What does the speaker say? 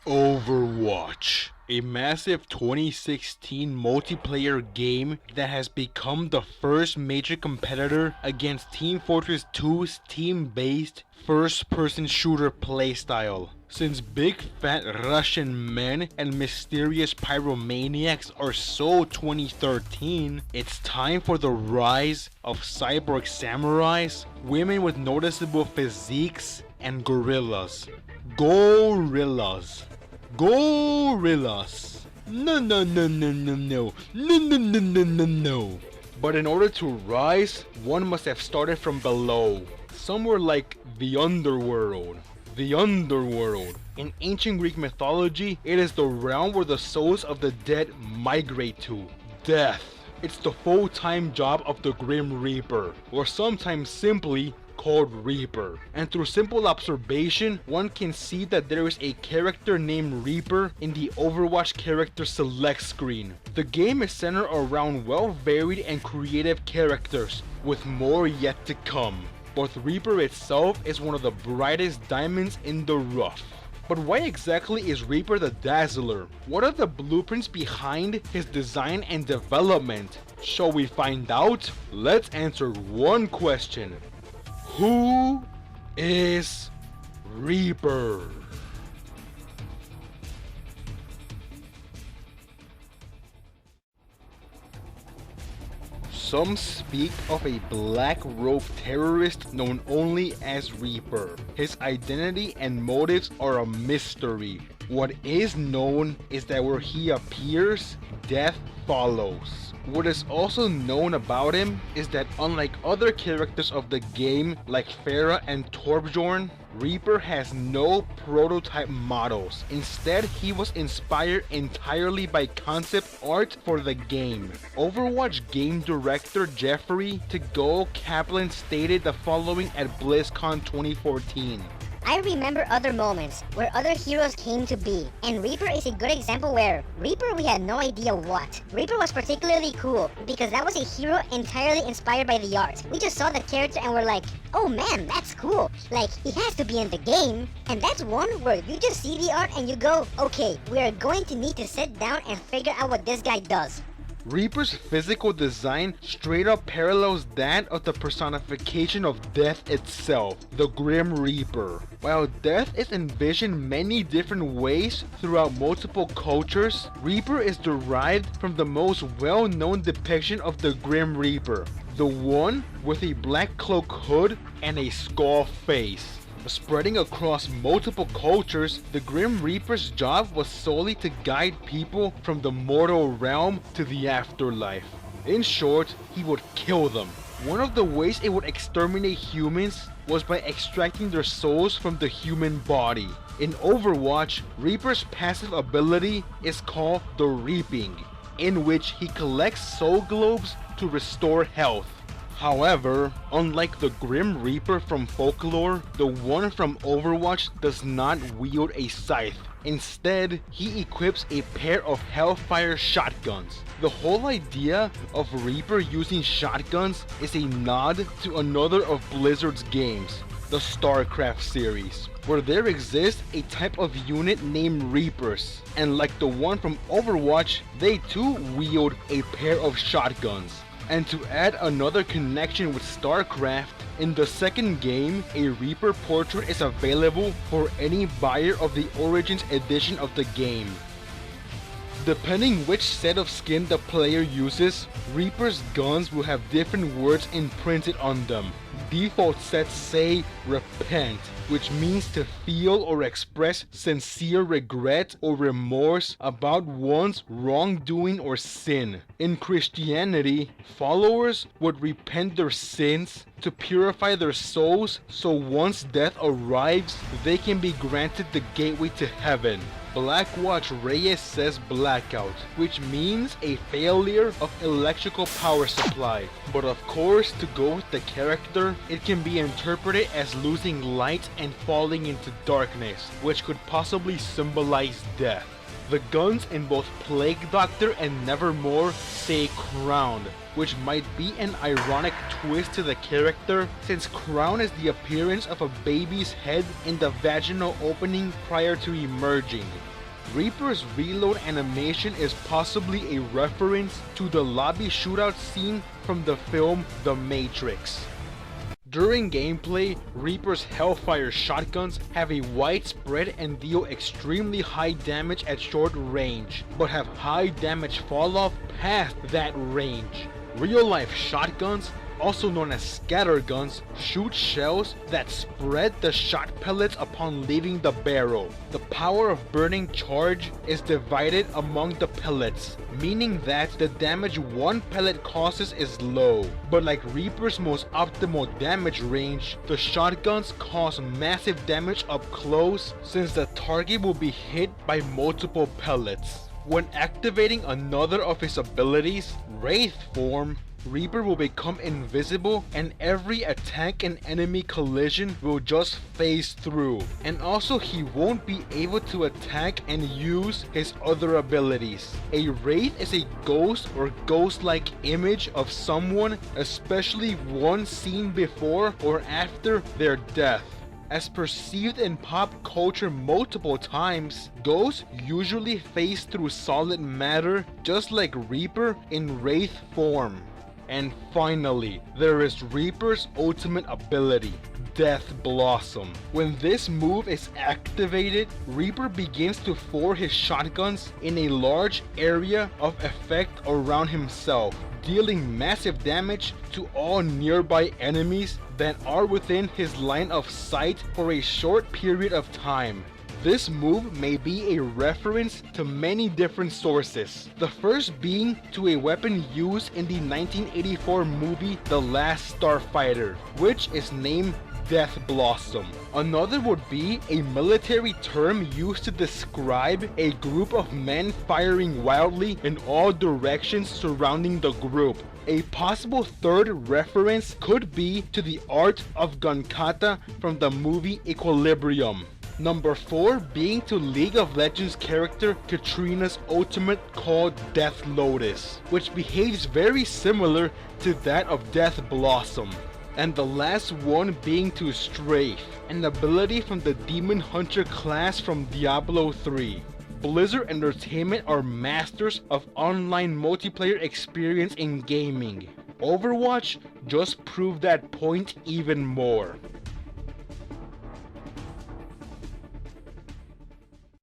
Overwatch, a massive 2016 multiplayer game that has become the first major competitor against Team Fortress 2's team-based first-person shooter playstyle. Since big fat Russian men and mysterious pyromaniacs are so 2013, it's time for the rise of cyborg samurais, women with noticeable physiques, and gorillas. Gorillas. Gorillas. No, no, no, no, no, no. No, no, no, no, no, no. But in order to rise, one must have started from below. Somewhere like the Underworld. The Underworld. In ancient Greek mythology, it is the realm where the souls of the dead migrate to. Death. It's the full-time job of the Grim Reaper, or sometimes simply called Reaper. And through simple observation, one can see that there is a character named Reaper in the Overwatch character select screen. The game is centered around well-varied and creative characters, with more yet to come. But Reaper itself is one of the brightest diamonds in the rough. But why exactly is Reaper the Dazzler? What are the blueprints behind his design and development? Shall we find out? Let's answer one question. Who is Reaper? Some speak of a black robe terrorist known only as Reaper. His identity and motives are a mystery. What is known is that where he appears, death follows. What is also known about him is that unlike other characters of the game like Pharah and Torbjorn, Reaper has no prototype models. Instead, he was inspired entirely by concept art for the game. Overwatch game director Jeffrey Tego Kaplan stated the following at BlizzCon 2014. I remember other moments where other heroes came to be, and Reaper is a good example where Reaper we had no idea what. Reaper was particularly cool because that was a hero entirely inspired by the art. We just saw the character and were like, oh man, that's cool. Like, he has to be in the game. And that's one where you just see the art and you go, okay, we are going to need to sit down and figure out what this guy does. Reaper's physical design straight up parallels that of the personification of death itself, the Grim Reaper. While death is envisioned many different ways throughout multiple cultures, Reaper is derived from the most well-known depiction of the Grim Reaper, the one with a black cloak hood and a skull face. Spreading across multiple cultures, the Grim Reaper's job was solely to guide people from the mortal realm to the afterlife. In short, he would kill them. One of the ways it would exterminate humans was by extracting their souls from the human body. In Overwatch, Reaper's passive ability is called the Reaping, in which he collects soul globes to restore health. However, unlike the Grim Reaper from Folklore, the one from Overwatch does not wield a scythe. Instead, he equips a pair of Hellfire shotguns. The whole idea of Reaper using shotguns is a nod to another of Blizzard's games, the StarCraft series, where there exists a type of unit named Reapers, and like the one from Overwatch, they too wield a pair of shotguns. And to add another connection with StarCraft, in the second game, a Reaper portrait is available for any buyer of the Origins edition of the game. Depending which set of skin the player uses, Reaper's guns will have different words imprinted on them. Default sets say repent, which means to feel or express sincere regret or remorse about one's wrongdoing or sin. In Christianity, followers would repent their sins to purify their souls so once death arrives, they can be granted the gateway to heaven. Blackwatch Reyes says blackout, which means a failure of electrical power supply. But of course, to go with the character, it can be interpreted as losing light and falling into darkness, which could possibly symbolize death. The guns in both Plague Doctor and Nevermore say crowned, which might be an ironic twist to the character since crown is the appearance of a baby's head in the vaginal opening prior to emerging. Reaper's reload animation is possibly a reference to the lobby shootout scene from the film The Matrix. During gameplay, Reaper's Hellfire shotguns have a widespread and deal extremely high damage at short range, but have high damage falloff past that range. Real-life shotguns, also known as scatter guns, shoot shells that spread the shot pellets upon leaving the barrel. The power of burning charge is divided among the pellets, meaning that the damage one pellet causes is low. But like Reaper's most optimal damage range, the shotguns cause massive damage up close since the target will be hit by multiple pellets. When activating another of his abilities, Wraith Form, Reaper will become invisible and every attack and enemy collision will just phase through. And also he won't be able to attack and use his other abilities. A Wraith is a ghost or ghost-like image of someone, especially one seen before or after their death. As perceived in pop culture multiple times, ghosts usually phase through solid matter just like Reaper in Wraith form. And finally, there is Reaper's ultimate ability, Death Blossom. When this move is activated, Reaper begins to fire his shotguns in a large area of effect around himself, dealing massive damage to all nearby enemies that are within his line of sight for a short period of time. This move may be a reference to many different sources, the first being to a weapon used in the 1984 movie The Last Starfighter, which is named Death Blossom. Another would be a military term used to describe a group of men firing wildly in all directions surrounding the group. A possible third reference could be to the art of Gunkata from the movie Equilibrium. Number 4 being to League of Legends character Katrina's ultimate called Death Lotus, which behaves very similar to that of Death Blossom. And the last one being to Strafe, an ability from the Demon Hunter class from Diablo 3. Blizzard Entertainment are masters of online multiplayer experience in gaming. Overwatch just proved that point even more.